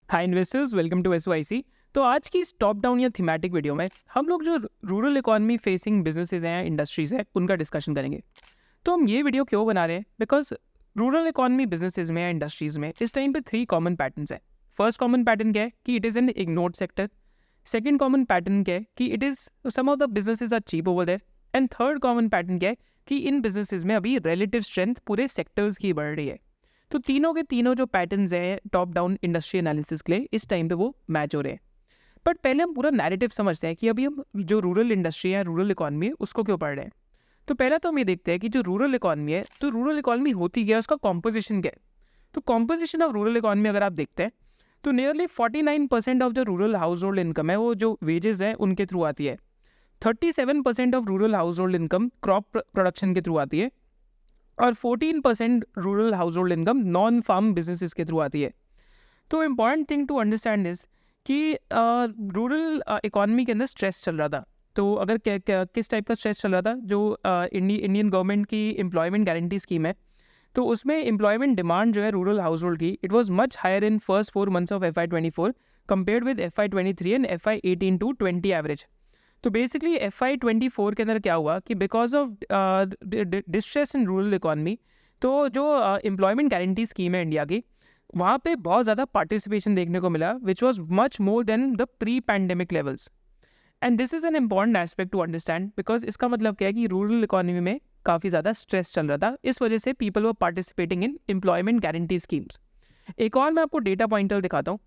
Hi investors, welcome to SOIC. तो आज की इस टॉप डाउन या थीमेटिक वीडियो में हम लोग जो रूरल इकोनॉमी फेसिंग बिजनेसेस हैं, इंडस्ट्रीज हैं, उनका डिस्कशन करेंगे। तो हम ये वीडियो क्यों बना रहे हैं? बिकॉज रूरल इकोनॉमी बिजनेसेस में या इंडस्ट्रीज में इस टाइम पे 3 कॉमन पैटर्न्स हैं। फर्स्ट कॉमन पैटर्न क्या है कि it is an ignored sector. Second common pattern क्या है कि it is some of the businesses are cheap over there. And third common pattern क्या है कि इन बिजनेसेस में अभी रिलेटिव स्ट्रेंथ पूरे सेक्टर्स की बढ़ रही है। तो तीनों के तीनों जो पैटर्न्स हैं टॉप डाउन इंडस्ट्री एनालिसिस के लिए इस टाइम पे वो मैच हो रहे हैं। बट पहले हम पूरा नैरेटिव समझते हैं कि अभी हम जो रूरल इंडस्ट्री है, रूरल इकॉनमी है, उसको क्यों पढ़ रहे हैं। तो पहला तो हम ये देखते हैं कि जो रूरल इकॉनमी है, तो रूरल इकॉनमी होती क्या है, उसका कॉम्पोजिशन क्या है। तो कॉम्पोजिशन ऑफ रूरल इकॉनमी अगर आप देखते हैं तो नियरली 49% ऑफ जो रूरल हाउस होल्ड इनकम है वो जो वेजेस हैं उनके थ्रू आती है। 37% of rural household income crop production के थ्रू आती है और 14% rural household income non farm businesses के थ्रू आती है। तो important thing to understand is कि रूरल इकॉनमी के अंदर स्ट्रेस चल रहा था। तो अगर किस टाइप का स्ट्रेस चल रहा था, जो इंडियन गवर्नमेंट की एम्प्लॉयमेंट गारंटी स्कीम है, तो उसमें एम्प्लॉयमेंट डिमांड जो है रूरल हाउस होल्ड की, it was much higher in first 4 months of FY24 compared with FY23 and FY18 to 20 average. तो बेसिकली FY24 के अंदर क्या हुआ कि because of distress in rural economy, तो जो एम्प्लॉयमेंट गारंटी स्कीम है इंडिया की, वहाँ पे बहुत ज़्यादा पार्टिसिपेशन देखने को मिला, which was much more than the pre pandemic levels. And this is an important aspect to understand, because इसका मतलब क्या है कि रूरल इकॉनमी में काफ़ी ज़्यादा स्ट्रेस चल रहा था, इस वजह से people were participating in employment guarantee schemes. एक और मैं आपको डेटा पॉइंटर दिखाता हूँ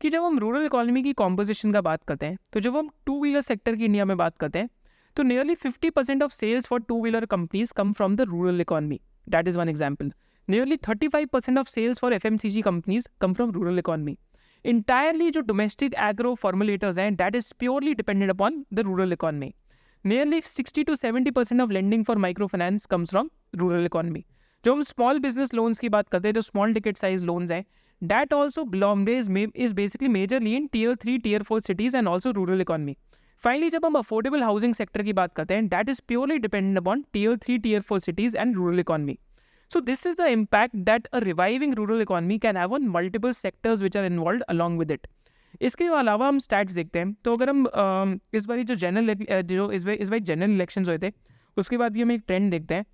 कि जब हम रूरल इकॉनमी की कॉम्पोजिशन का बात करते हैं, तो जब हम टू व्हीलर सेक्टर की इंडिया में बात करते हैं, तो nearly 50% of sales for two wheeler companies come from the rural economy. That is one example. Nearly 35% of sales for FMCG companies come from rural economy. Entirely जो domestic agro formulators हैं, that is purely dependent upon the rural economy. Nearly 60 to 70% of lending for microfinance comes from rural economy. जो हम small business loans की बात करते हैं, जो small ticket size loans हैं, that also is basically majorly in tier 3, tier 4 cities and also rural economy. Finally, जब हम affordable housing sector की बात करते हैं, that is purely dependent upon tier 3, tier 4 cities and rural economy. So this is the impact that a reviving rural economy can have on multiple sectors which are involved along with it. इसके अलावा हम stats देखते हैं, तो अगर हम इस बार जो जनरल इलेक्शंस हुए थे, उसके बाद भी हम एक ट्रेंड देखते हैं।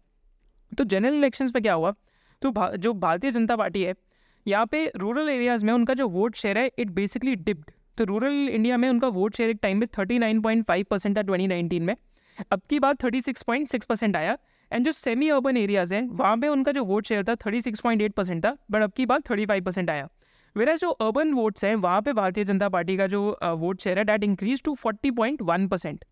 तो जनरल इलेक्शंस पे क्या हुआ, तो जो भारतीय जनता पार्टी है, यहाँ पे रूरल एरियाज़ में उनका जो वोट शेयर है, इट बेसिकली डिप्ड। तो रूरल इंडिया में उनका वोट शेयर एक टाइम में 39.5% था 2019 में, अब की बात 36.6% आया। एंड जो सेमी अर्बन एरियाज़ हैं, वहाँ पे उनका जो वोट शेयर था 36.8% था, बट अब की बात 35% आया। वेराज जो अर्बन वोट्स हैं, वहाँ पे भारतीय जनता पार्टी का जो वोट शेयर है, that increase to 40.1%।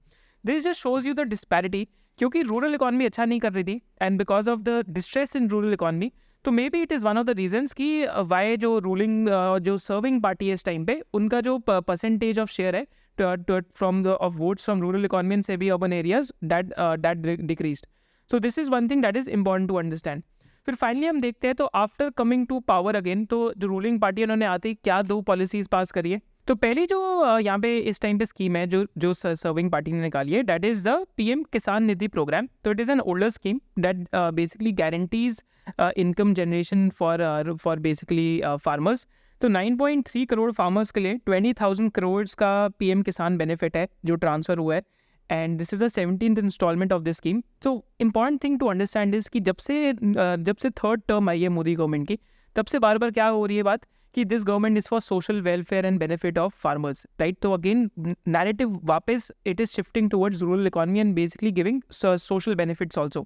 This just shows you the disparity, क्योंकि रूरल इकॉनमी अच्छा नहीं कर रही थी and because of the distress in rural economy, तो maybe it is one of the reasons कि वाई जो रूलिंग जो सर्विंग पार्टी है इस टाइम पे, उनका जो परसेंटेज ऑफ शेयर है from the of votes from rural economy and semi urban areas, that decreased. So this is one thing that is important to understand. फिर finally हम देखते हैं, तो after coming to power again, तो जो ruling party है उन्होंने आते ही क्या 2 पॉलिसीज़ पास करी है। तो पहली जो यहाँ पे इस टाइम पे स्कीम है जो सर्विंग पार्टी ने निकाली है, that is the PM Kisan Nidhi programme. तो it is an older scheme that basically guarantees income generation for basically farmers. तो 9.3 करोड़ फार्मर्स के लिए 20,000 करोड़ का PM किसान बेनिफिट है जो ट्रांसफ़र हुआ है। And this is a 17th instalment of this scheme. तो important thing to understand is कि जब से थर्ड टर्म आई है मोदी गवर्नमेंट की, तब से बार बार क्या हो रही है बात कि this government is for social welfare and benefit of farmers, right. तो अगेन नैरेटिव वापस it is shifting towards rural economy and basically giving social benefits also.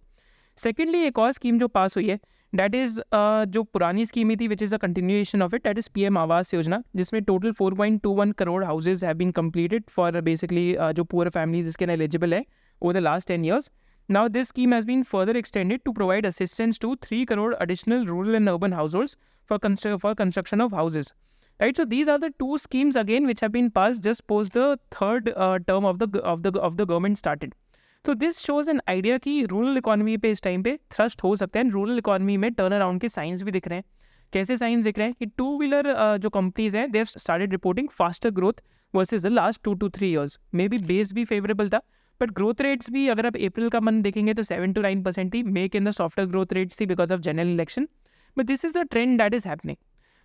Secondly, एक और स्कीम जो पास हुई है, डैट इज़ जो पुरानी स्कीम ही थी, which is a continuation of it, that is PM Awas Yojana, जिसमें total 4.21 crore houses have been completed for basically जो पुअर फैमिलीज इसके एलिजिबल है over the last 10 years. Now this scheme has been further extended to provide assistance to 3 crore additional rural and urban households for construction of houses. Right, so these are the 2 schemes again which have been passed just post the third term of the government started. तो this shows N idea कि rural economy पे इस time पे thrust हो सकता है। Rural economy में turn around के साइंस भी दिख रहे हैं। कैसे साइंस दिख रहे हैं कि टू व्हीलर जो कंपनीज हैं, they have started reporting faster growth versus the last 2 to 3 years। May be base भी फेवरेबल था, बट ग्रोथ रेट्स भी अगर आप अप्रैल का मंथ देखेंगे तो 7 to 9% थी। मे के अंदर सॉफ्टर ग्रोथ रेट्स थी because of general election, but this is a trend that is happening.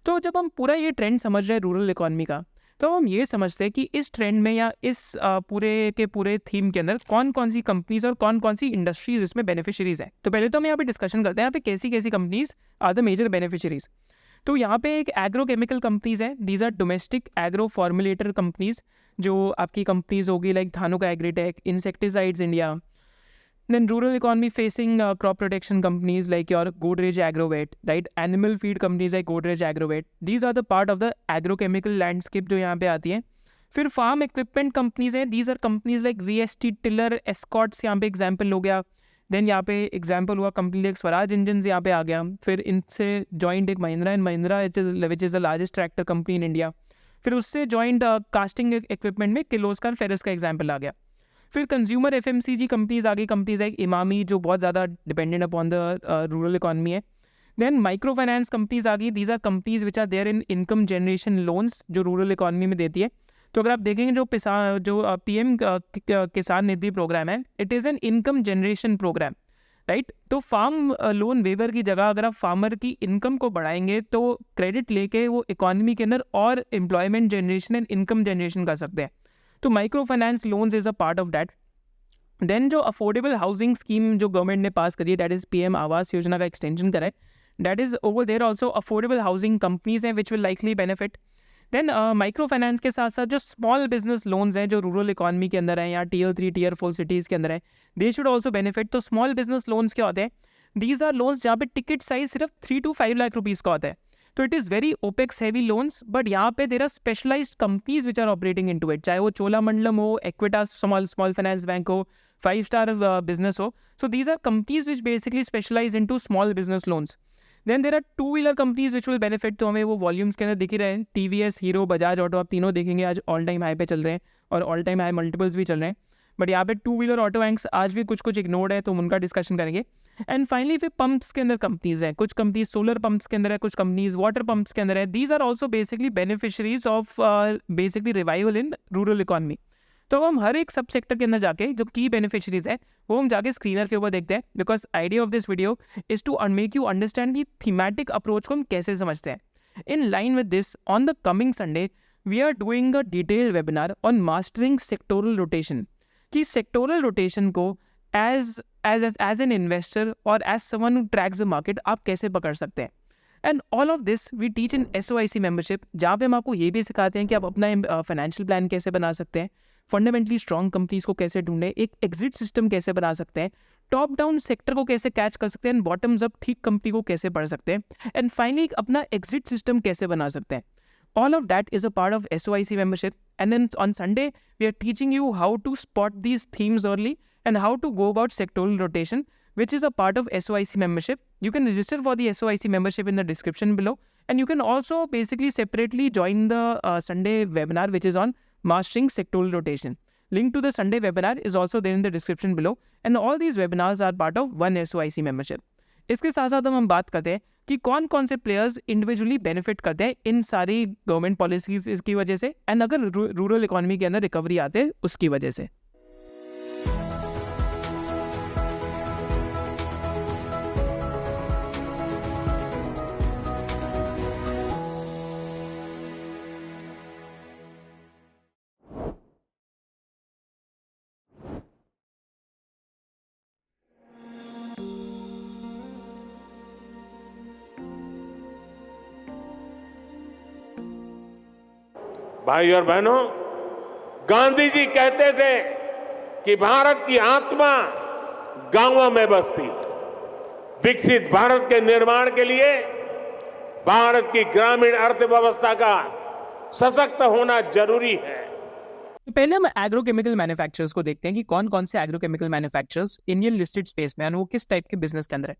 तो जब हम पूरा ये ट्रेंड समझ रहे हैं रूरल इकॉनमी का, तो हम ये समझते हैं कि इस ट्रेंड में या इस पूरे के पूरे थीम के अंदर कौन कौन सी कंपनीज और कौन कौन सी इंडस्ट्रीज इसमें बेनिफिशियरीज हैं। तो पहले तो हम यहाँ पे डिस्कशन करते हैं यहाँ पे कैसी कैसी companies are the major beneficiaries. तो यहाँ पे एक एग्रो केमिकल कंपनीज हैं, these are domestic agro formulator companies, जो आपकी कंपनीज होगी like Dhanuka Agritech, Insecticides India. Then rural economy facing crop protection companies like your Godrej Agrovet, right? Animal feed companies like Godrej Agrovet. These are the part of the agrochemical landscape जो यहाँ पे आती हैं। फिर farm equipment companies हैं, these are companies like VST, Tiller, Escorts, यहाँ पे example हो गया। Then यहाँ पे example हुआ company like स्वराज इंजन्स यहाँ पे आ गया। फिर इनसे joint एक Mahindra and Mahindra which is the largest tractor company in India। फिर उससे joint casting equipment में किर्लोस्कर फेरस का example आ गया। फिर कंज्यूमर FMCG कंपनीज आ गई, कंपनीज लाइक इमामी जो बहुत ज़्यादा dependent upon the rural economy है। देन माइक्रो फाइनेंस कंपनीज आ गई, these are companies which are there in income generation loans जो रूरल इकॉनमी में देती है। तो अगर आप देखेंगे जो PM किसान निधि प्रोग्राम है, it is an income generation program, right. तो फार्म लोन वेवर की जगह अगर आप फार्मर की इनकम को बढ़ाएंगे तो क्रेडिट लेके वो इकॉनमी के अंदर और employment generation and income generation कर सकते हैं। तो micro finance loans is a part of that. Then जो अफोर्डेबल हाउसिंग स्कीम जो गवर्नमेंट ने पास करी है, दैट इज PM आवास योजना का एक्सटेंशन करा है, that is over there also affordable housing companies हैं which will likely benefit. Then micro finance के साथ साथ जो स्मॉल बिजनेस लोन्स हैं जो रूरल इकॉनमी के अंदर हैं या Tier 3 Tier 4 सिटीज़ के अंदर हैं, दे शुड ऑल्सो बेनिफिट। तो स्मॉल बिजनेस लोन्स क्या होते हैं? दीज आर लोन्स जहाँ पे टिकट साइज सिर्फ 3 to 5 लाख रुपीज़ का होता है। तो it is very opex heavy loans, but यहाँ पे there are specialised companies which are operating into it, चाहे वो चोलामंडलम हो, एक्विटास स्मॉल फाइनेंस बैंक हो, 5 स्टार बिजनेस हो। So these are companies which basically specialise into small business loans. Then there are 2-wheeler companies which will benefit. तो हमें वो volumes के अंदर दिख ही रहे हैं, TVS, हीरो, बजाज ऑटो, आप तीनों देखेंगे आज ऑल टाइम हाई पे चल रहे हैं और ऑल टाइम हाई मल्टीपल्स भी चल रहे हैं। बट यहाँ पे 2-wheeler ऑटो बैंक्स आज भी कुछ इग्नोर्ड है, तो उनका डिस्कशन करेंगे। एंड फाइनली फिर पंप्स के अंदर कंपनीज हैं, कुछ कंपनीज सोलर पंप्स के अंदर है, कुछ कंपनीज वाटर पंप्स के अंदर है। These are also basically beneficiaries of basically revival in rural economy. तो हम हर एक सब सेक्टर के अंदर जाके जो की बेनिफिशरीज है वो हम जाके स्क्रीनर के ऊपर देखते हैं, because idea of this video is to make you understand की थीमेटिक अप्रोच को हम कैसे समझते हैं। In line with this, on the coming Sunday we are doing a detail webinar on mastering sectoral rotation, कि सेक्टोरल रोटेशन को as an investor और as someone who tracks the market आप कैसे पकड़ सकते हैं। And all of this we teach in SOIC membership, जहाँ पे हम आपको ये भी सिखाते हैं कि आप अपना फाइनेंशियल प्लान कैसे बना सकते हैं, फंडामेंटली स्ट्रॉन्ग कंपनीज को कैसे ढूंढें, एक एग्जिट सिस्टम कैसे बना सकते हैं, टॉप डाउन सेक्टर को कैसे कैच कर सकते हैं, एंड बॉटम्स अप ठीक कंपनी को कैसे पढ़ सकते हैं, एंड फाइनली अपना एग्जिट सिस्टम कैसे बना सकते हैं। All of that is a part of SOIC membership. And then on Sunday, we are teaching you how to spot these themes early and how to go about sectoral rotation, which is a part of SOIC membership. You can register for the SOIC membership in the description below. And you can also basically separately join the Sunday webinar, which is on mastering sectoral rotation. Link to the Sunday webinar is also there in the description below. And all these webinars are part of one SOIC membership. इसके साथ साथ हम बात करते हैं कि कौन कौन से प्लेयर्स इंडिविजुअली बेनिफिट करते हैं इन सारी गवर्नमेंट पॉलिसीज की वजह से, एंड अगर रूरल इकॉनमी के अंदर रिकवरी आते हैं उसकी वजह से। भाई और बहनों, गांधी जी कहते थे कि भारत की आत्मा गांवों में बसती है। विकसित भारत के निर्माण के लिए भारत की ग्रामीण अर्थव्यवस्था का सशक्त होना जरूरी है। पहले हम एग्रोकेमिकल मैन्युफैक्चरर्स को देखते हैं कि कौन कौन से agrochemical manufacturers Indian listed space में वो किस टाइप के बिजनेस के अंदर है।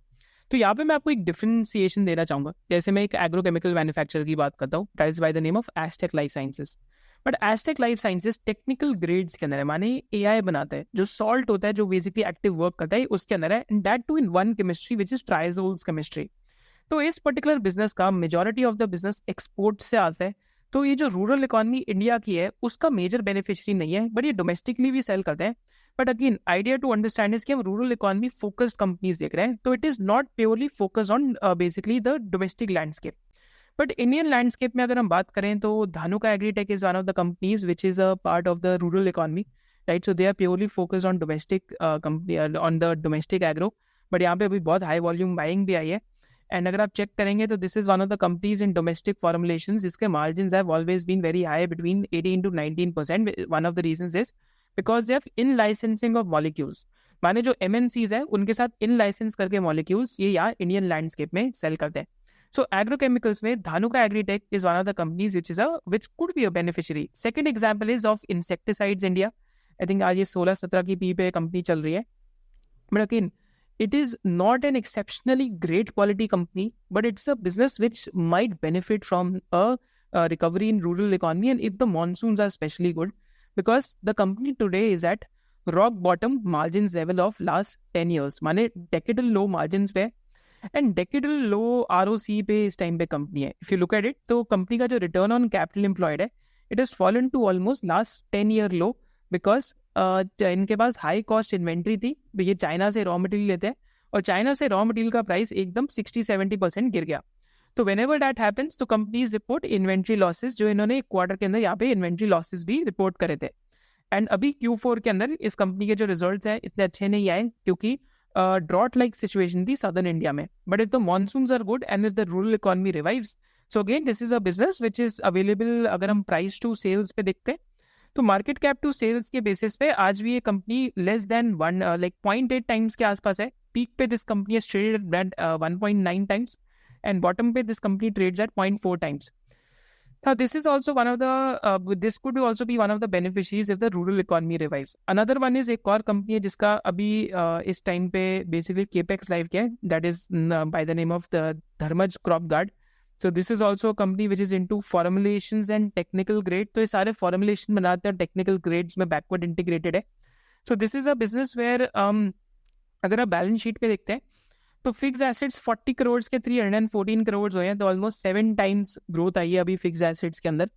तो यहाँ पे मैं आपको एक डिफरेंशिएशन देना चाहूँगा। जैसे मैं एक एग्रोकेमिकल मैन्युफैक्चरर की बात करता हूँ, that is by the name of asterisk life sciences. But asterisk life sciences technical grades के अंदर है, माने AI बनाता है, जो सॉल्ट होता है जो बेसिकली एक्टिव वर्क करता है उसके अंदर है, and that too in one chemistry which is triazoles chemistry. तो इस पर्टिकुलर बिजनेस का majority of the business export से आता है। तो ये जो रूरल इकॉनमी इंडिया की है उसका मेजर बेनिफिशियरी नहीं है, बट ये डोमेस्टिकली भी सेल करते हैं। But again idea to understand is कि हम रूरल इकॉनमी फोकस्ड कंपनीज देख रहे हैं, तो it is not purely focused on basically the domestic landscape. But Indian landscape में अगर हम बात करें तो Dhanuka Agritech is one of the companies which is a part of the rural economy, right. So they are purely focused on domestic company, on the domestic agro. But यहाँ पे अभी बहुत हाई वॉल्यूम बाइंग भी आई है. एंड अगर आप check करेंगे तो this is one of the companies in domestic formulation जिसके margin have always been very high, between 18 to 19%. One of the reasons is because they have in licensing of molecules. माने जो MNCs है उनके साथ इन licence करके molecules ये यहाँ Indian landscape में सेल करते हैं. So agrochemicals में Dhanuka Agritech is one of the companies which could be a beneficiary. Second example is of insecticides India. I think आज ये 16-17 की P पे कंपनी चल रही है. But again, it is not an exceptionally great quality company, but it's a business which might benefit from a recovery in rural economy, and if the monsoons are especially good, because the company today is at rock bottom margins level of last 10 years. माने decadal low margins पे and decadal low ROC पे इस time पे company है. If you look at it तो company का जो return on capital employed है it has fallen to almost last 10 year low, because इनके पास हाई कॉस्ट इन्वेंट्री थी. ये चाइना से रॉ मटेरियल लेते हैं और चाइना से रॉ मटेरियल का प्राइस एकदम 60-70% गिर गया. तो वेन एवर दैट हैपन्स तो कंपनीज रिपोर्ट इन्वेंट्री लॉसेज, जो इन्होंने एक क्वार्टर के अंदर यहाँ पे इन्वेंट्री लॉसेज भी रिपोर्ट करे थे. एंड अभी Q4 के अंदर इस कंपनी के जो रिजल्ट्स हैं इतने अच्छे नहीं आए क्योंकि ड्रॉट लाइक सिचुएशन थी सदर्न इंडिया में. But if the monsoons are good and if the rural economy revives, so again this is a business which is available. अगर हम प्राइस टू सेल्स पे देखते हैं तो मार्केट कैप टू सेल्स के basis पे आज भी ये कंपनी लेस देन 0.8 टाइम्स के आसपास है. पीक पे this company is traded at 1.9 times and bottom पे this company trades at 0.4 times. Now, this is also one of the, this could also be one of the beneficiaries if the rural economy revives. Another one is एक और company है जिसका अभी इस time पे basically Capex live किया है, that is by the name of the Dharmaj Crop Guard. So this is also a company which is into formulations and technical grade. तो ये सारे formulation बनाते हैं, technical grades में backward integrated है. So this is a business where अगर आप balance sheet पे देखते हैं तो फिक्स एसेट्स 40 करोड़ के 314 करोड़ हुए हैं, तो ऑलमोस्ट 7 टाइम्स ग्रोथ आई है अभी फिक्स एसेट्स के अंदर.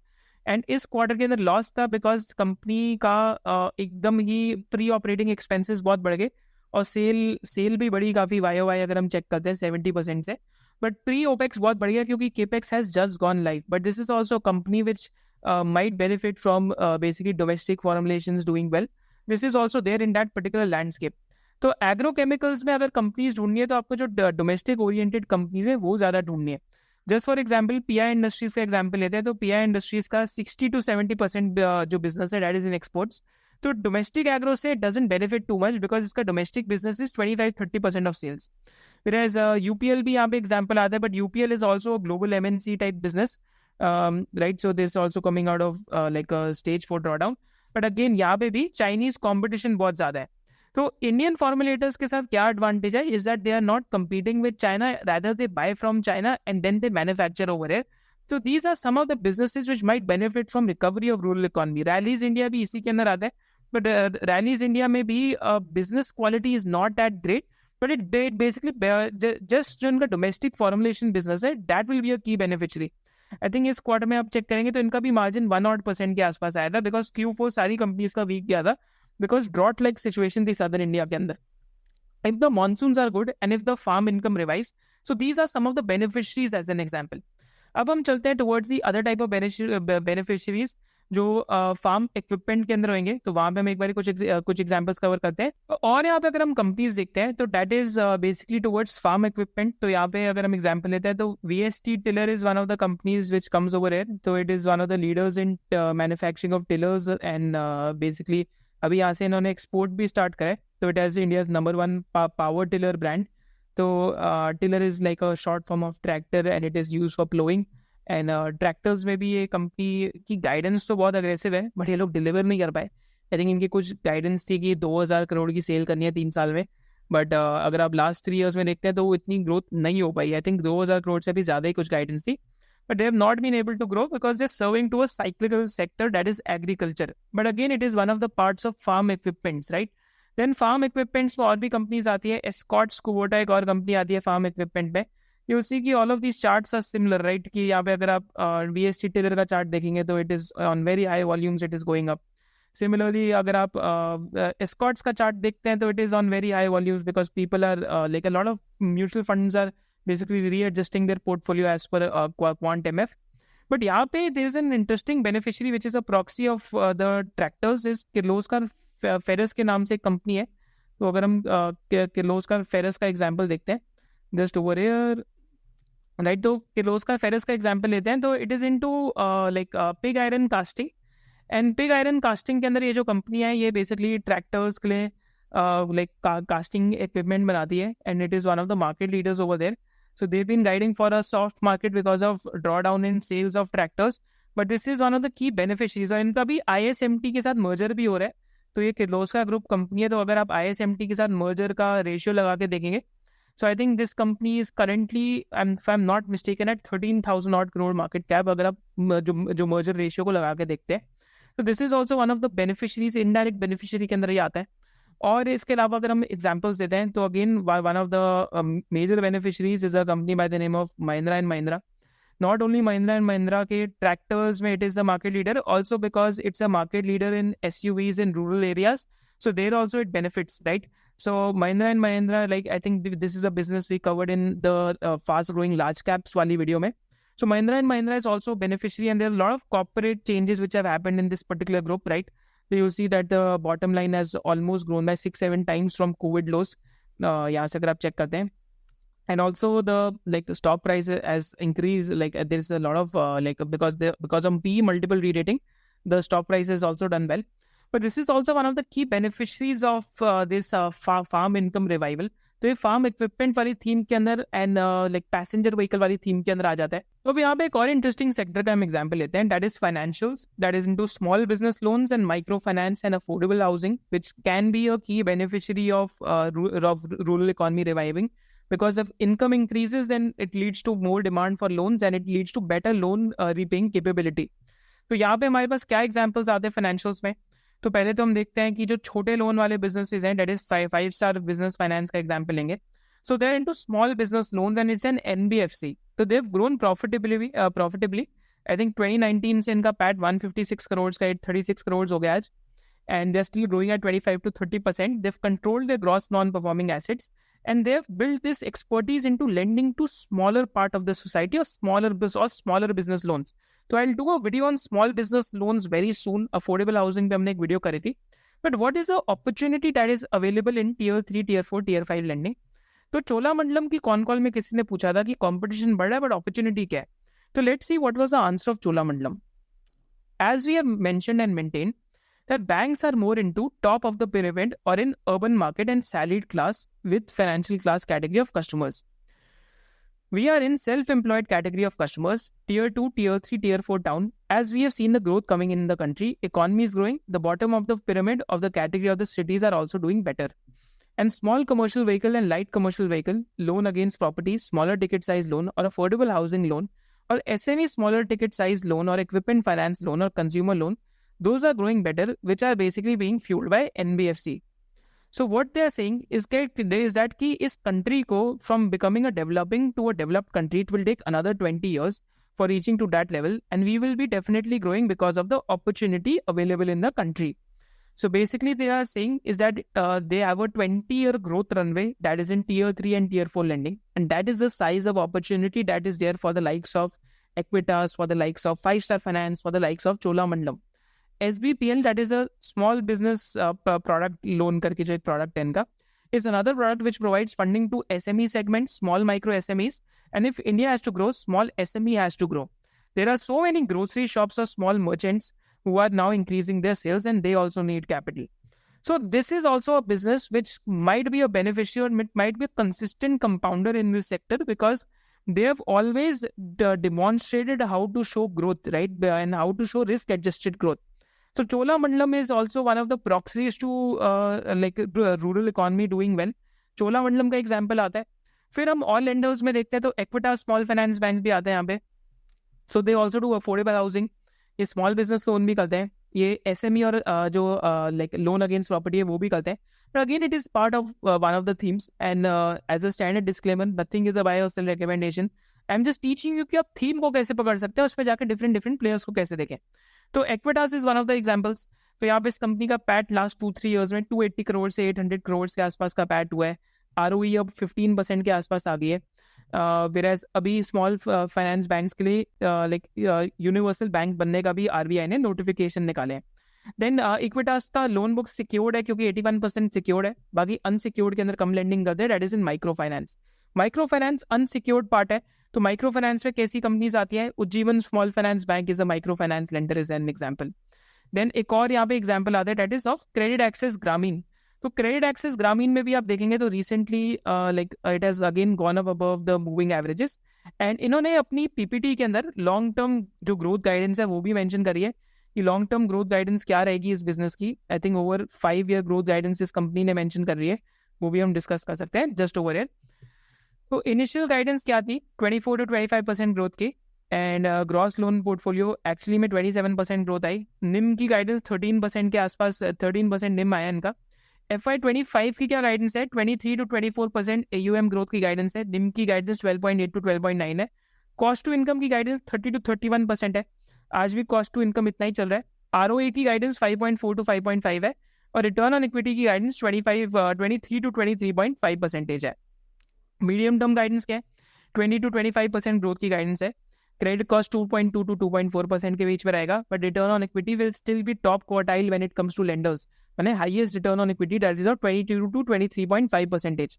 एंड इस क्वार्टर के अंदर लॉस था बिकॉज कंपनी का एकदम ही प्री ऑपरेटिंग एक्सपेंसेस बहुत बढ़ गए और सेल भी बढ़ी काफ़ी YOY अगर हम चेक करते हैं 70% से. बट प्री ओपेक्स बहुत बढ़ गया क्योंकि capex has just gone live. But this is also company which might benefit from basically domestic formulations doing well. This is also there in that particular landscape. तो agrochemicals में अगर companies ढूंढनी है तो आपको जो डोमेस्टिक ओरिएंटेड कंपनीज है वो ज़्यादा ढूंढनी है. Just for example PI industries का एग्जांपल लेते हैं तो PI इंडस्ट्रीज का 60 to 70% जो बिजनेस है दैट इज इन एक्सपोर्ट्स. तो डोमेस्टिक एग्रो से doesn't benefit too much because इसका domestic business is 25-30% of sales. Whereas UPL भी यहाँ पे एग्जाम्पल आता है, but UPL is also global MNC type business, right. So this also coming out of like stage 4 drawdown. But again यहाँ पे भी Chinese competition बहुत ज़्यादा है. तो इंडियन फॉर्मुलेटर्स के साथ क्या एडवांटेज है is that they are not competing with China, rather they buy from China and then they manufacture over there. So these are some of the businesses which might benefit from recovery of rural economy. Rallies India भी इसी के अंदर आता है, but Rallies India में भी business quality is not that great, but it basically just जो इनका domestic formulation business है that will be a key beneficiary. I think इस क्वार्टर में आप चेक करेंगे तो इनका भी मार्जिन 1% के आसपास आया था बिकॉज Q4 सारी कंपनीज का वीक गया था बिकॉज ड्रॉट लाइक सिचुएशन थी सदर्न इंडिया के अंदर. If the monsoons are good and if the farm income revives, so these are some of the beneficiaries as an example. अब हम चलते हैं towards the other type of beneficiaries जो farm equipment के अंदर होंगे. तो वहाँ पे हम एक बार कुछ एग्जांपल्स कवर करते हैं. और यहाँ पे अगर हम कंपनीज देखते हैं तो that is basically towards farm equipment. तो यहाँ पे अगर हम एग्जांपल लेते हैं तो VST tiller is one of the companies which comes over here. तो it is one of the leaders in manufacturing of tillers and basically अभी यहाँ से इन्होंने एक्सपोर्ट भी स्टार्ट करा है. तो it has India's number 1 power tiller brand. तो tiller is like a short form of tractor and it is use for ploughing. And tractors में भी ये कंपनी की गाइडेंस तो बहुत अग्रेसिव है बट ये लोग डिलीवर नहीं कर पाए. आई थिंक इनकी कुछ गाइडेंस थी कि 2000 करोड़ की सेल करनी है 3 साल में, बट अगर आप लास्ट 3 ईयर्स में देखते हैं तो वो इतनी ग्रोथ नहीं हो पाई. आई थिंक 2000 करोड़ से भी ज़्यादा ही कुछ गाइडेंस थी, but they have not been able to grow because they're serving to a cyclical sector that is agriculture. But again, it is one of the parts of farm equipments, right? Then farm equipments में और भी companies आती है. Escorts Kubota एक और company आती है farm equipment में. You see कि all of these charts are similar, right? कि यहाँ पे अगर आप VST टिलर का चार्ट देखेंगे तो it is on very high volumes, it is going up. Similarly, अगर आप Escorts का चार्ट देखते हैं तो it is on very high volumes because people are like a lot of mutual funds are basically readjusting their portfolio as per Quant MF. But यहाँ पे there is an interesting beneficiary which is a proxy of the tractors. Is Kirloskar Ferrous के नाम से एक company है. तो अगर हम किर्लोस्कर फेरस का एग्जांपल देखते हैं, जस्ट ओवर हियर, राइट, तो किर्लोस्कर फेरस का एग्जांपल लेते हैं, तो it is into like pig iron casting. And pig iron casting के अंदर ये जो कंपनी है ये बेसिकली ट्रैक्टर्स के लिए लाइक कास्टिंग इक्विपमेंट बनाती है, and it is one of the market leaders over there. So they've been guiding for a soft market because of drawdown in sales of tractors, but this is one of the key beneficiaries. और इनका भी ISMT के साथ merger भी हो रहा है. तो ये किर्लोस्कर ग्रुप कंपनी है, तो अगर आप ISMT के साथ मर्जर का रेशियो लगा के देखेंगे, so I think this company is currently, if I'm not mistaken, at 13,000 odd crore market cap अगर आप जो मर्जर रेशियो को लगा के देखते हैं. तो this is also one of the beneficiaries, indirect beneficiary के अंदर ये आता है. और इसके अलावा अगर हम एग्जांपल्स देते हैं, तो again one of the major beneficiaries is a company by the name of Mahindra and Mahindra. Not only Mahindra and Mahindra के ट्रैक्टर्स में it is the market leader, also because it's a market leader in SUVs in rural areas, so there also it benefits, right. So Mahindra and Mahindra, like I think this is a business we covered in the fast growing large caps wali video mein. So Mahindra and Mahindra is also beneficiary, and there are a lot of corporate changes which have happened in this particular group, right? So you see that the bottom line has almost grown by 6-7 times from COVID lows. यहाँ से अगर आप check करते हैं, and also the like stock price has increased. Like there is a lot of like because of PE multiple re-rating, the stock price has also done well. But this is also one of the key beneficiaries of this farm income revival. तो ये farm equipment वाली theme के अंदर and like passenger vehicle वाली theme के अंदर आ जाता है. तो अब यहाँ पे एक और इंटरेस्टिंग सेक्टर का हम एग्जांपल लेते हैं, that is financials, that is into small business loans and micro finance and affordable housing, which can be a key beneficiary of rural economy reviving. Because if income increases, then it leads to more demand for loans and it leads to better loan repaying capability. तो यहाँ पे हमारे पास क्या examples आते हैं financials में. तो पहले तो हम देखते हैं कि जो छोटे लोन वाले बिजनेसेस हैं, that is 5-star Business Finance का एग्जांपल लेंगे. So they are into small business loans and it's an NBFC. तो they have grown profitably. I think 2019 से इनका पैट 156 करोड़ का 36 करोड़ हो गया आज, and they're still growing at 25-30%. They've controlled their gross non-performing assets, and they've built this expertise into lending to smaller part of the society or smaller business loans. So I'll do a video on small business loans very soon. Affordable housing पे हमने एक video करी थी. But what is the opportunity that is available in Tier 3, Tier 4, Tier 5 lending? तो चोलामंडलम की con call में किसी ने पूछा था कि कंपटीशन बढ़ रहा है बट अपॉर्चुनिटी क्या है. तो let's see what was the answer of Cholamandalam. As we have mentioned and maintained that banks are more into top of the pyramid or in urban market and salaried class with financial class category of customers. We are in self-employed category of customers, Tier 2, Tier 3, Tier 4 town. As we have seen the growth coming in the country, economy is growing, the bottom of the pyramid of the category of the cities are also doing better. And small commercial vehicle and light commercial vehicle, loan against properties, smaller ticket size loan or affordable housing loan or SME smaller ticket size loan or equipment finance loan or consumer loan, those are growing better, which are basically being fueled by NBFC. So what they are saying is that कि इस country को from becoming a developing to a developed country, it will take another 20 years for reaching to that level, and we will be definitely growing because of the opportunity available in the country. So basically they are saying is that they have a 20-year growth runway that is in Tier 3 and Tier 4 lending, and that is the size of opportunity that is there for the likes of Equitas, for the likes of 5-star finance, for the likes of Cholamandalam. SBPL, that is a small business product loan करके जो एक product है इनका, is another product which provides funding to SME segments, small micro SMEs, and if India has to grow, small SME has to grow. There are so many grocery shops or small merchants who are now increasing their sales and they also need capital. So this is also a business which might be a beneficiary or might be a consistent compounder in this sector because they have always demonstrated how to show growth, right, and how to show risk-adjusted growth. So Cholamandalam is also one of the proxies to like rural economy doing well. Cholamandalam का example आता है. फिर हम all lenders में देखते हैं तो Equitas small finance bank भी आते हैं यहाँ पे. So they also do affordable housing. ये स्मॉल बिजनेस लोन भी करते हैं. ये SME और जो लाइक लोन अगेंस्ट प्रॉपर्टी है वो भी करते हैं. But again, it is part of one of the themes. And as a standard disclaimer, nothing is a buy or sell recommendation. I'm just teaching you कि आप theme को कैसे पकड़ सकते हैं, उसमें जाकर डिफरेंट प्लेयर्स को कैसे देखें. तो Equitas is one of the examples. तो यहाँ पे इस कंपनी का पैट लास्ट 2-3 ईयर्स में 280 करोड़ से 800 करोड़ के आसपास का पैट हुआ है. ROE अब 15% के आसपास आ गई है. whereas अभी स्मॉल फाइनेंस बैंक्स के लिए लाइक यूनिवर्सल बैंक बनने का भी आरबीआई ने नोटिफिकेशन निकाले हैं. देन इक्विटास का लोन बुक सिक्योर्ड है क्योंकि 81% सिक्योर्ड है. बाकी अनसिक्योर्ड के अंदर कम लेंडिंग करते हैं, that is in micro finance. Micro finance unsecured part है. तो माइक्रो फाइनेंस में कैसी कंपनीज आती है? Ujjivan small finance bank is a micro finance lender, is an example. Then एक और यहाँ पे एग्जांपल आता है, that is of credit access Grameen. तो क्रेडिट एक्सेस ग्रामीण में भी आप देखेंगे तो recently like it has again gone up above the moving averages. And इन्होंने अपनी पीपीटी के अंदर लॉन्ग टर्म जो ग्रोथ गाइडेंस है वो भी मेंशन करी है कि लॉन्ग टर्म ग्रोथ गाइडेंस क्या रहेगी इस बिजनेस की. I think over 5 year growth guidance इस कंपनी ने मेंशन कर रही है, वो भी हम डिस्कस कर सकते हैं जस्ट ओवर ईयर. तो इनिशियल गाइडेंस क्या थी? 24 to 25% ग्रोथ की. And gross loan portfolio actually में 27% ग्रोथ आई. निम की गाइडेंस 13% के आसपास, 13% निम आया इनका. FY25 की क्या गाइडेंस है? 23 to 24% AUM ग्रोथ की गाइडेंस है. निम की गाइडेंस 12.8 to 12.9 है. कॉस्ट टू इनकम की गाइडेंस 30 to 31% है. आज भी कॉस्ट टू इनकम इतना ही चल रहा है. ROA की गाइडेंस 5.4 to 5.5 है. और रिटर्न ऑन इक्विटी की गाइडेंस 23 to 23.5% है. मीडियम टर्म गाइडेंस क्या है? 20 to 25% ग्रोथ की गाइडेंस है. क्रेडिट कॉस्ट 2.2 to 2.4% के बीच में रहेगा. But return on equity will still be top quartile when it comes to lenders. मैंने highest return on equity, that is 22 to 23.5%.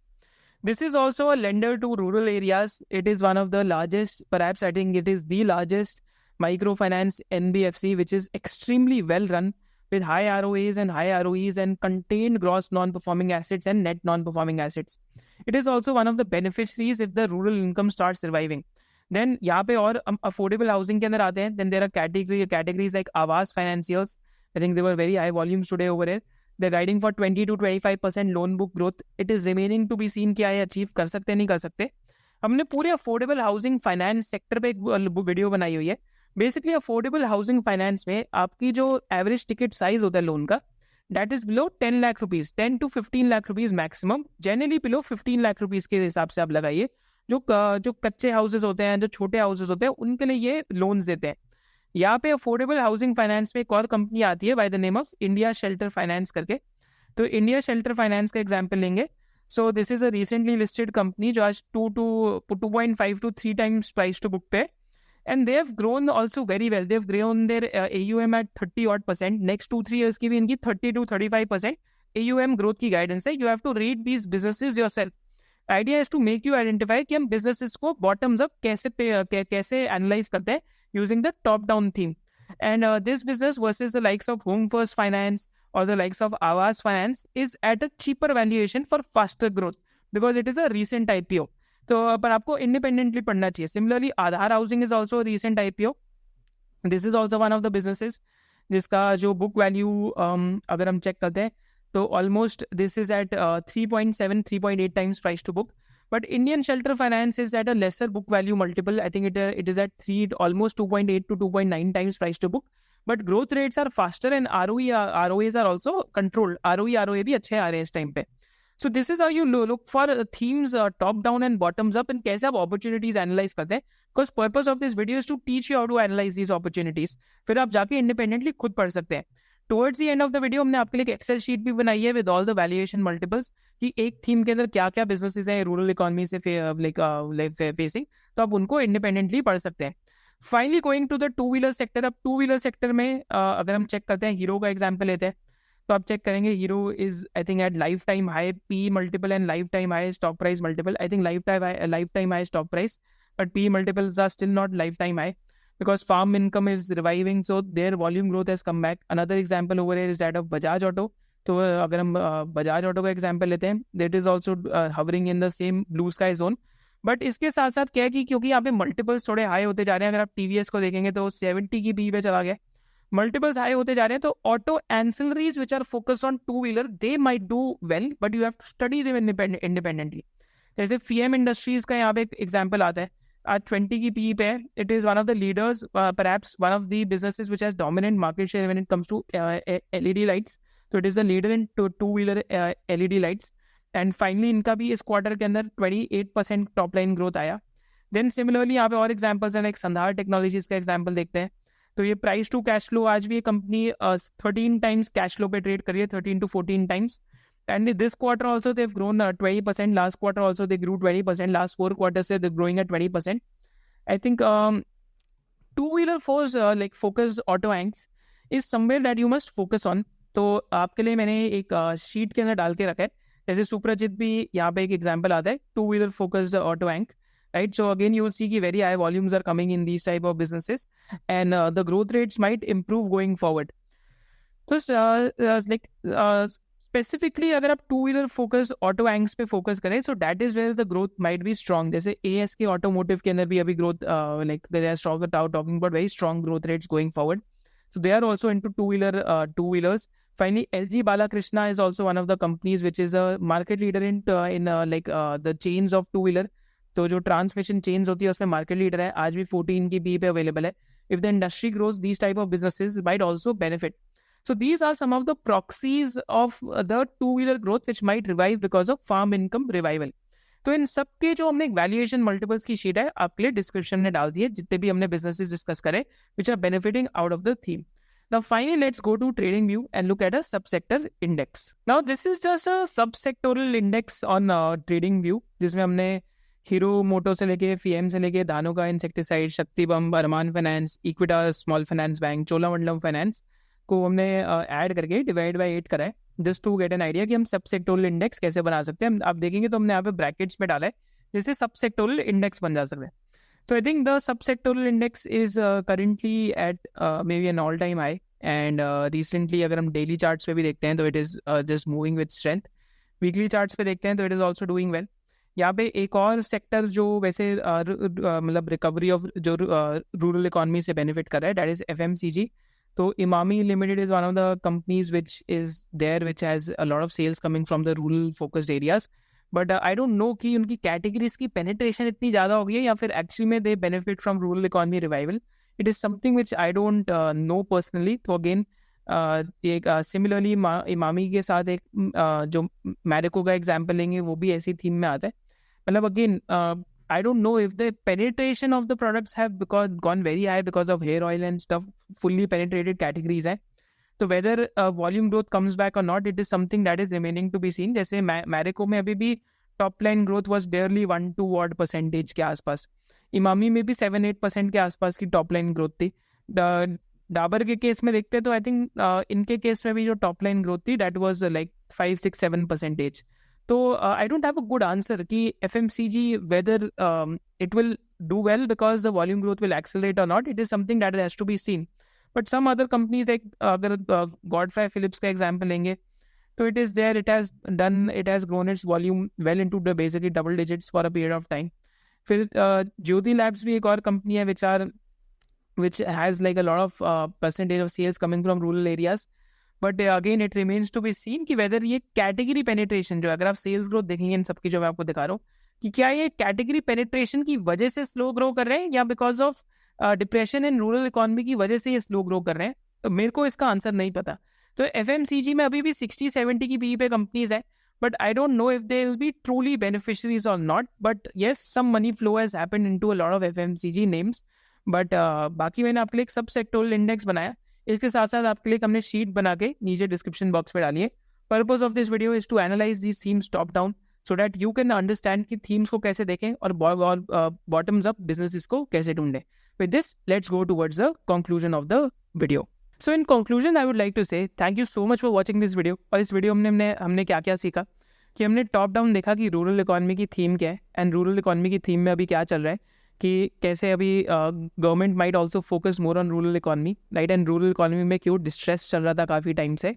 This is also a lender to rural areas. It is one of the largest, perhaps I think it is the largest microfinance NBFC, which is extremely well run with high ROAs and high ROEs and contained gross non-performing assets and net non-performing assets. It is also one of the beneficiaries if the rural income starts surviving. Then यहाँ पे और affordable housing के अंदर आते हैं. Then there are categories like Aavas financiers. I think they were very high volumes today over here. They're guiding for 20 to 25% loan book growth. It is remaining to be seen क्या ये achieve कर सकते नहीं कर सकते. हमने पूरे affordable housing finance sector पे एक वीडियो बनाई हुई है. बेसिकली अफोर्डेबल हाउसिंग फाइनेंस में आपकी जो एवरेज टिकट साइज होता है लोन का, that is below 10 lakh rupees, 10 to 15 lakh rupees maximum. Generally below 15 lakh rupees के हिसाब से आप लगाइए. जो कच्चे हाउसेज होते हैं, जो छोटे हाउसेज होते हैं, उनके लिए ये लोन्स देते हैं. यहाँ पे अफोर्डेबल हाउसिंग फाइनेंस में एक और कंपनी आती है by the name of India Shelter Finance करके. तो इंडिया शेल्टर फाइनेंस का एग्जांपल लेंगे. So this is a recently listed company जो आज 2.5 to 3 times price to book पे. And they have grown also very well. They have grown their AUM at 30% next 2-3 years की भी इनकी 30 to 35% AUM growth की guidance है. You have to read these businesses yourself. Idea is to make you identify कि हम businesses को bottoms up कैसे analyse करते हैं using the top-down theme. And this business versus the likes of Home First Finance or the likes of Aavas Finance is at a cheaper valuation for faster growth because it is a recent IPO. तो पर आपको independently पढ़ना चाहिए. Similarly, Aadhar Housing is also a recent IPO. This is also one of the businesses जिसका जो book value अगर हम check करते हैं तो almost this is at 3.7, 3.8 times price to book. But Indian Shelter Finance is at a lesser book value multiple. I think it is at almost 2.8 to 2.9 times price to book. But growth rates are faster and ROAs are also controlled. ROA भी अच्छे आ रहे हैं इस time पे. So this is how you look for themes top down and bottoms up and कैसे आप opportunities analyze करते हैं. Because purpose of this video is to teach you how to analyze these opportunities. फिर आप जाके independently खुद पढ़ सकते हैं. Towards the end of the video हमने आपके लिए एक एक्सेल शीट भी बनाई है with all the valuation multiples कि एक थीम के अंदर क्या क्या बिजनेसेस हैं रूरल इकोनॉमी से फेसिंग, तो आप उनको इंडिपेंडेंटली पढ़ सकते हैं. Finally going to the two wheeler sector. अब टू व्हीलर सेक्टर में अगर हम चेक करते हैं, हीरो का एग्जाम्पल लेते हैं तो आप चेक करेंगे Hero is I think at life time high P multiple and life time high stock price multiple. I think life time high stock price but P multiples are still not life time high because farm income is reviving, so their volume growth has come back. Another example over here is that of Bajaj Auto. तो अगर हम Bajaj auto का example लेते हैं, that is also hovering in the same blue sky zone. But इसके साथ साथ क्या है कि क्योंकि यहाँ पे मल्टीपल्स थोड़े हाई होते जा रहे हैं, अगर आप TVS को देखेंगे तो 70 की पी पे चला गया, मल्टीपल्स हाई होते जा रहे हैं, तो auto ancillaries which are focused on two wheeler they might do well but you have to study them independently. जैसे फीएम इंडस्ट्रीज का यहाँ पे एक एग्जांपल आता है, आज 20 की पी पे है. It is one of the leaders, perhaps one of the businesses which has dominant market share when it comes to LED lights. तो it is the leader in two wheeler LED lights. And finally इनका भी इस quarter के अंदर 28% top line growth आया. Then similarly यहाँ पे और एग्जांपल्स हैं, लाइक संधार टेक्नोलॉजीज का एग्जांपल देखते हैं. तो ये प्राइस टू कैश फ्लो, आज भी ये कंपनी 13 टाइम्स कैश फ्लो पे ट्रेड कर रही है, 13 to 14 times. and this quarter also they've grown 20%. Last quarter also they grew 20%. Last 4 quarters they're growing at 20%. I think two-wheeler like focused auto anchors is somewhere that you must focus on. तो आपके लिए मैंने एक sheet के अंदर डाल के रखा है. जैसे सुप्रजित भी यहाँ पे एक एग्जांपल आता है, two-wheeler focused auto anchor, right? So again you will see कि very high volumes are coming in these type of businesses, and the growth rates might improve going forward. तो like स्पेसिफिकली अगर आप two wheeler focus auto ancs पे focus करें, so that is where the growth might be strong. जैसे एएस के ऑटोमोटिव के अंदर भी अभी growth like they are strong talking about very strong growth rates going forward. So they are also into two-wheelers. Finally, LG Balakrishna is also one of the companies which is a market leader in the chains of two-wheeler. तो जो transmission chains होती है उसमें market leader है, आज भी 14 की पी पे अवेलेबल है. If the industry grows, these type of businesses might also benefit. So these are some of the proxies of the two-wheeler growth which might revive because of farm income revival. तो इन सब के जो हमने valuation multiples की sheet है आपके लिए description में डाल दी है, जितने भी हमने बिजनेसेस डिस्कस करे which are benefiting out of the theme. Now finally let's go to trading view and look at a subsector index. Now this is just a subsectoral index on trading view, जिसमें हमने hero मोटो से लेके FM से लेके Dhanuka insecticide, Shakti बम, Arman finance, Equitas small finance bank, Cholamandalam finance को हमने add करके डिवाइड बाय 8 करा है, just to get an idea कि हम सब सेक्टोरल इंडेक्स कैसे बना सकते हैं. आप देखेंगे तो हमने यहाँ पे ब्रैकेट्स में डाला है जिससे सब सेक्टोरल इंडेक्स बन जा सकते हैं. तो I think the sub sectoral index is currently at maybe an all time high, and recently अगर हम डेली चार्ट्स पे भी देखते हैं तो it is just moving with strength. Weekly charts पे देखते हैं तो it is also doing well. यहाँ पे एक और सेक्टर जो वैसे मतलब रिकवरी ऑफ जो रूरल इकॉनमी से बेनिफिट कर रहा है, that is FMCG. So Imami Limited is one of the companies which is there, which has a lot of sales coming from the rural focused areas. But I don't know कि उनकी categories की penetration इतनी ज़्यादा हो गई है या फिर actually में they benefit from rural economy revival. It is something which I don't know personally. तो again एक similarly Imami के साथ एक जो Marico का example लेंगे वो भी ऐसी theme में आता है. मतलब again I don't know if the penetration of the products have gone very high because of hair oil and stuff, fully penetrated categories हैं. So whether volume growth comes back or not, it is something that is remaining to be seen. जैसे Marico में अभी भी top line growth was barely 1-2 odd percentage के आसपास. इमामी में भी 7-8% के आसपास की top line growth थी. डाबर के केस में देखते हैं तो I think इनके केस में भी जो top line growth थी that was like 5-6-7%. तो I don't have a good answer कि FMCG whether it will do well because the volume growth will accelerate or not. It is something that has to be seen. But some other companies like अगर Godfrey Philips का example लेंगे तो it is there, it has grown its volume well into the basically double digits for a period of time. फिर Jyoti Labs भी एक और company है which has like a lot of percentage of sales coming from rural areas. But again it remains to be seen कि whether ये category penetration जो अगर आप सेल्स ग्रोथ देखेंगे इन सबकी जो मैं आपको दिखा रहा हूँ कि क्या ये कैटेगरी पेनिट्रेशन की वजह से स्लो ग्रो कर रहे हैं या because of depression in rural economy की वजह से ये स्लो ग्रो कर रहे हैं. तो मेरे को इसका आंसर नहीं पता. तो FMCG में अभी भी 60-70 की PE पे कंपनीज है, but I don't know if they will be truly beneficiaries और not. But yes, some money flow has happened into a lot of FMCG names. But बाकी मैंने आपके लिए एक सब सेक्टोरल इंडेक्स बनाया. इसके साथ साथ आपके लिए हमने शीट बना के नीचे डिस्क्रिप्शन बॉक्स में डालिए. Purpose of this video is to analyse these themes top down so that you can understand कि थीम्स को कैसे देखें और बॉटम्स अप बिजनेसेस को कैसे ढूंढें. With this let's go towards the conclusion of the video. So in conclusion I would like to say thank you so much for watching this video. और इस वीडियो में हमने क्या क्या सीखा कि हमने टॉप डाउन देखा कि रूरल इकॉनमी की थीम क्या है एंड रूरल इकॉनमी की थीम में अभी क्या चल रहा है कि कैसे अभी government might also focus more on rural economy, right. And rural economy में क्यों डिस्ट्रेस चल रहा था काफ़ी टाइम से.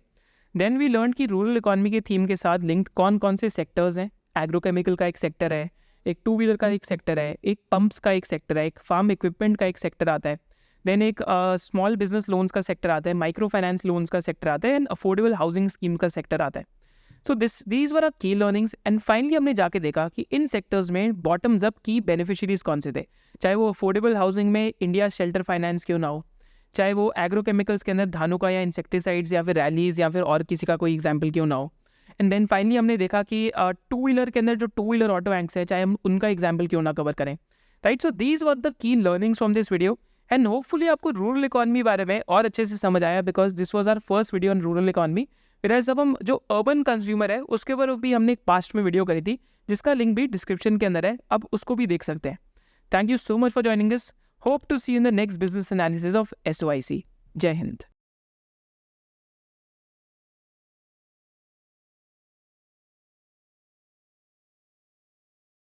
देन वी लर्न कि रूरल इकॉनमी के थीम के साथ लिंक्ड कौन कौन से सेक्टर्स हैं. एग्रोकेमिकल का एक सेक्टर है, एक टू व्हीलर का एक सेक्टर है, एक पंप्स का एक सेक्टर है, एक फार्म इक्विपमेंट का एक सेक्टर आता है. देन एक स्मॉल बिजनेस लोन्स का सेक्टर आता है, माइक्रो फाइनेंस लोन्स का सेक्टर आता है एंड अफोर्डेबल हाउसिंग स्कीम का सेक्टर आता है. सो दीज वर आर की लर्निंग्स. एंड फाइनली हमने जाके देखा कि इन सेक्टर्स में बॉटम्स अप की बेनिफिशरीज कौन से थे, चाहे वो अफोर्डेबल हाउसिंग में इंडिया शेल्टर फाइनेंस क्यों ना हो, चाहे वो एग्रोकेमिकल्स के अंदर धानुका या इंसेक्टिसाइड्स या फिर रैलीज या फिर और किसी का कोई एग्जाम्पल क्यों ना हो. एंड देन फाइनली हमने देखा कि टू व्हीलर के अंदर जो टू व्हीलर ऑटो एंक्स है चाहे हम उनका एग्जाम्पल क्यों ना कवर करें, right. So these were the key learnings from this video and hopefully आपको रूरल इकॉनमी बारे में और अच्छे से समझ आया because this was our first video on rural economy फिर जब हम जो अर्बन कंज्यूमर है उसके ऊपर भी हमने एक पास्ट में वीडियो करी थी, जिसका लिंक भी डिस्क्रिप्शन के अंदर है, अब उसको भी देख सकते हैं। Thank you so much for joining this. Hope to see in the next business analysis of SOIC। जय हिंद।